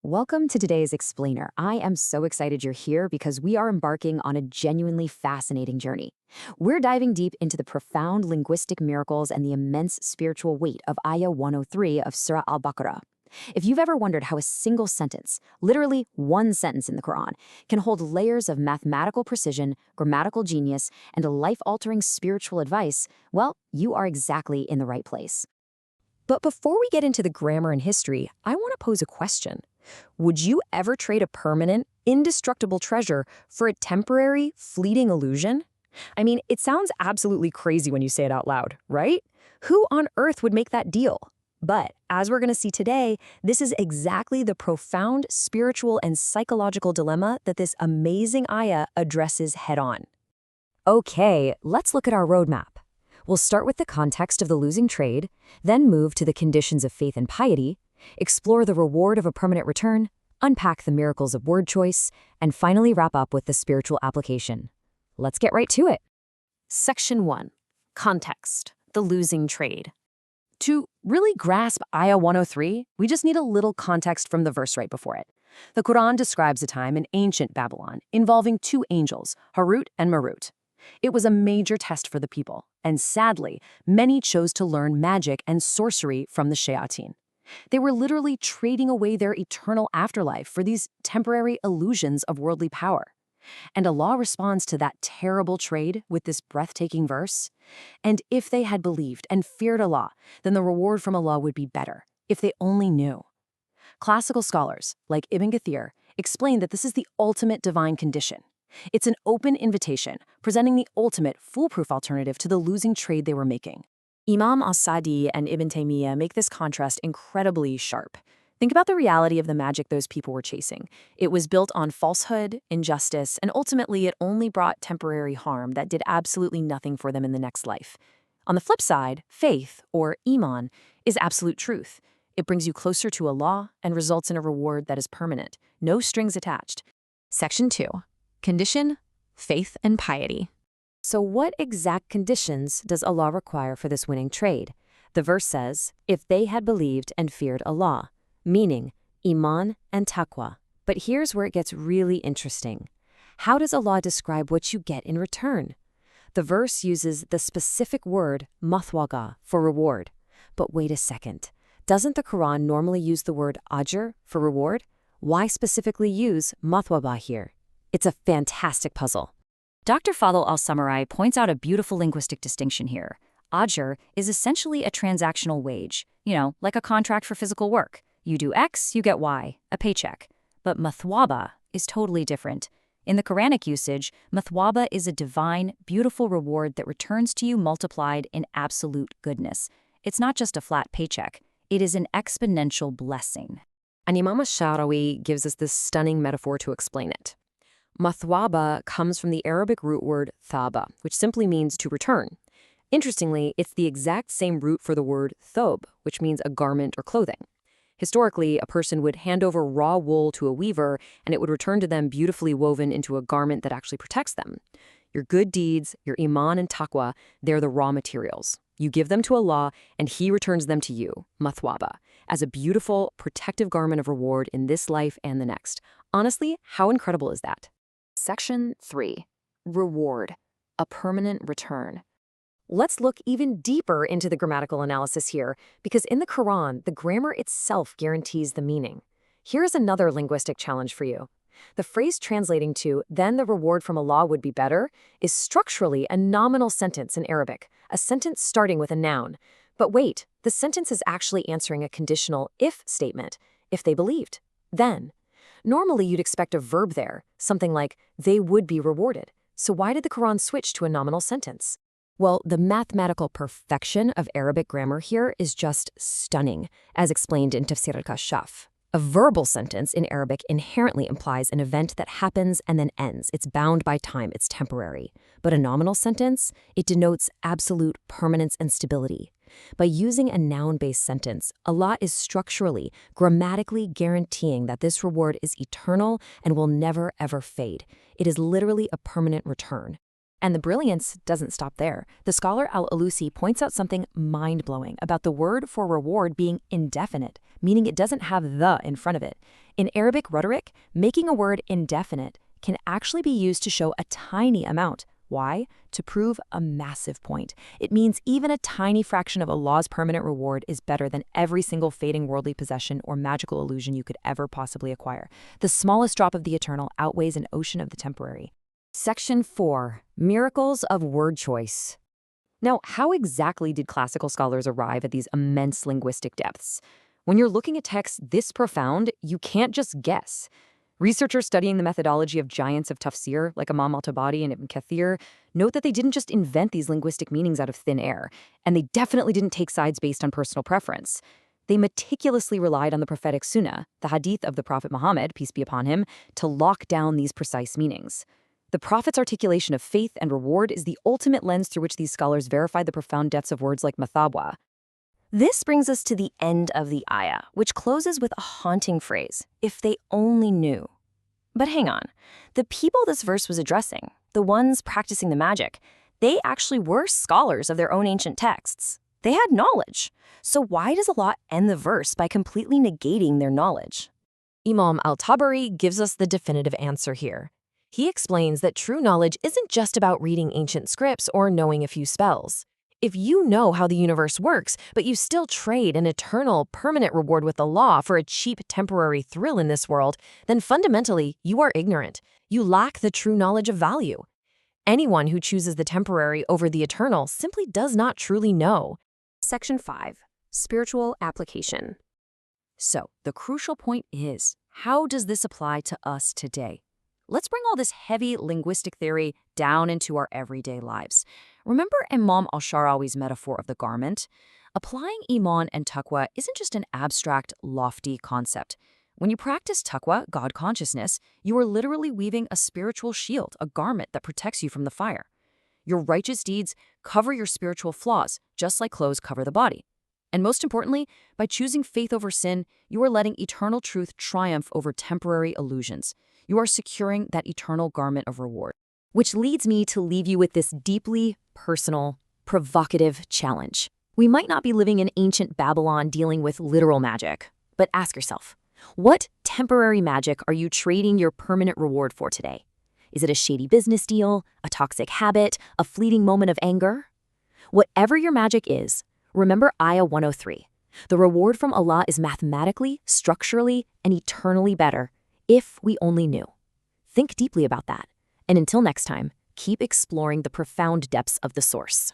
Welcome to today's Explainer. I am so excited you're here because we are embarking on a genuinely fascinating journey. We're diving deep into the profound linguistic miracles and the immense spiritual weight of Ayah 103 of Surah al-Baqarah. If you've ever wondered how a single sentence, literally one sentence in the Quran, can hold layers of mathematical precision, grammatical genius, and a life-altering spiritual advice, well, you are exactly in the right place. But before we get into the grammar and history, I want to pose a question. Would you ever trade a permanent, indestructible treasure for a temporary, fleeting illusion? I mean, it sounds absolutely crazy when you say it out loud, right? Who on earth would make that deal? But as we're going to see today, this is exactly the profound spiritual and psychological dilemma that this amazing ayah addresses head-on. Okay, let's look at our roadmap. We'll start with the context of the losing trade, then move to the conditions of faith and piety, explore the reward of a permanent return, unpack the miracles of word choice, and finally wrap up with the spiritual application. Let's get right to it. Section 1. Context. The losing trade. To really grasp Ayah 103, we just need a little context from the verse right before it. The Quran describes a time in ancient Babylon involving two angels, Harut and Marut. It was a major test for the people, and sadly, many chose to learn magic and sorcery from the shayateen. They were literally trading away their eternal afterlife for these temporary illusions of worldly power. And Allah responds to that terrible trade with this breathtaking verse. And if they had believed and feared Allah, then the reward from Allah would be better, if they only knew. Classical scholars, like Ibn Kathir, explain that this is the ultimate divine condition. It's an open invitation, presenting the ultimate, foolproof alternative to the losing trade they were making. Imam as-Sadi and Ibn Taymiyyah make this contrast incredibly sharp. Think about the reality of the magic those people were chasing. It was built on falsehood, injustice, and ultimately it only brought temporary harm that did absolutely nothing for them in the next life. On the flip side, faith, or iman, is absolute truth. It brings you closer to Allah and results in a reward that is permanent, no strings attached. Section 2. Condition, faith, and piety. So what exact conditions does Allah require for this winning trade? The verse says, if they had believed and feared Allah, meaning iman and taqwa. But here's where it gets really interesting. How does Allah describe what you get in return? The verse uses the specific word mathwaga for reward. But wait a second. Doesn't the Quran normally use the word ajr for reward? Why specifically use mathwaga here? It's a fantastic puzzle. Dr. Fadl al-Samarai points out a beautiful linguistic distinction here. Ajr is essentially a transactional wage, like a contract for physical work. You do X, you get Y, a paycheck. But mathwaba is totally different. In the Quranic usage, mathwaba is a divine, beautiful reward that returns to you multiplied in absolute goodness. It's not just a flat paycheck. It is an exponential blessing. And Imam al-Sharawi gives us this stunning metaphor to explain it. Mathwaba comes from the Arabic root word thaba, which simply means to return. Interestingly, it's the exact same root for the word thob, which means a garment or clothing. Historically, a person would hand over raw wool to a weaver, and it would return to them beautifully woven into a garment that actually protects them. Your good deeds, your iman and taqwa, they're the raw materials. You give them to Allah, and He returns them to you, mathwaba, as a beautiful, protective garment of reward in this life and the next. Honestly, how incredible is that? Section 3. Reward. A permanent return. Let's look even deeper into the grammatical analysis here, because in the Quran, the grammar itself guarantees the meaning. Here's another linguistic challenge for you. The phrase translating to, then the reward from Allah would be better, is structurally a nominal sentence in Arabic, a sentence starting with a noun. But wait, the sentence is actually answering a conditional if statement, if they believed. Then. Normally, you'd expect a verb there, something like, they would be rewarded. So why did the Quran switch to a nominal sentence? Well, the mathematical perfection of Arabic grammar here is just stunning, as explained in Tafsir al-Kashaf. A verbal sentence in Arabic inherently implies an event that happens and then ends. It's bound by time, it's temporary. But a nominal sentence, it denotes absolute permanence and stability. By using a noun-based sentence, Allah is structurally, grammatically guaranteeing that this reward is eternal and will never ever fade. It is literally a permanent return. And the brilliance doesn't stop there. The scholar Al-Alusi points out something mind-blowing about the word for reward being indefinite, meaning it doesn't have the in front of it. In Arabic rhetoric, making a word indefinite can actually be used to show a tiny amount. Why? To prove a massive point. It means even a tiny fraction of Allah's permanent reward is better than every single fading worldly possession or magical illusion you could ever possibly acquire. The smallest drop of the eternal outweighs an ocean of the temporary. Section 4. Miracles of Word Choice. Now, how exactly did classical scholars arrive at these immense linguistic depths? When you're looking at texts this profound, you can't just guess. Researchers studying the methodology of giants of tafsir, like Imam al-Tabari and Ibn Kathir, note that they didn't just invent these linguistic meanings out of thin air, and they definitely didn't take sides based on personal preference. They meticulously relied on the prophetic sunnah, the hadith of the Prophet Muhammad, peace be upon him, to lock down these precise meanings. The Prophet's articulation of faith and reward is the ultimate lens through which these scholars verified the profound depths of words like mathabwa. This brings us to the end of the ayah, which closes with a haunting phrase, if they only knew. But hang on, the people this verse was addressing, the ones practicing the magic, they actually were scholars of their own ancient texts. They had knowledge. So why does Allah end the verse by completely negating their knowledge? Imam al-Tabari gives us the definitive answer here. He explains that true knowledge isn't just about reading ancient scripts or knowing a few spells. If you know how the universe works, but you still trade an eternal, permanent reward with Allah for a cheap, temporary thrill in this world, then fundamentally, you are ignorant. You lack the true knowledge of value. Anyone who chooses the temporary over the eternal simply does not truly know. Section 5. Spiritual Application. So, the crucial point is, how does this apply to us today? Let's bring all this heavy linguistic theory down into our everyday lives. Remember Imam al-Sharawi's metaphor of the garment? Applying iman and taqwa isn't just an abstract, lofty concept. When you practice taqwa, God consciousness, you are literally weaving a spiritual shield, a garment that protects you from the fire. Your righteous deeds cover your spiritual flaws, just like clothes cover the body. And most importantly, by choosing faith over sin, you are letting eternal truth triumph over temporary illusions. You are securing that eternal garment of reward. Which leads me to leave you with this deeply personal, provocative challenge. We might not be living in ancient Babylon dealing with literal magic, but ask yourself, what temporary magic are you trading your permanent reward for today? Is it a shady business deal, a toxic habit, a fleeting moment of anger? Whatever your magic is, remember Ayah 103. The reward from Allah is mathematically, structurally, and eternally better if we only knew. Think deeply about that. And until next time, keep exploring the profound depths of the source.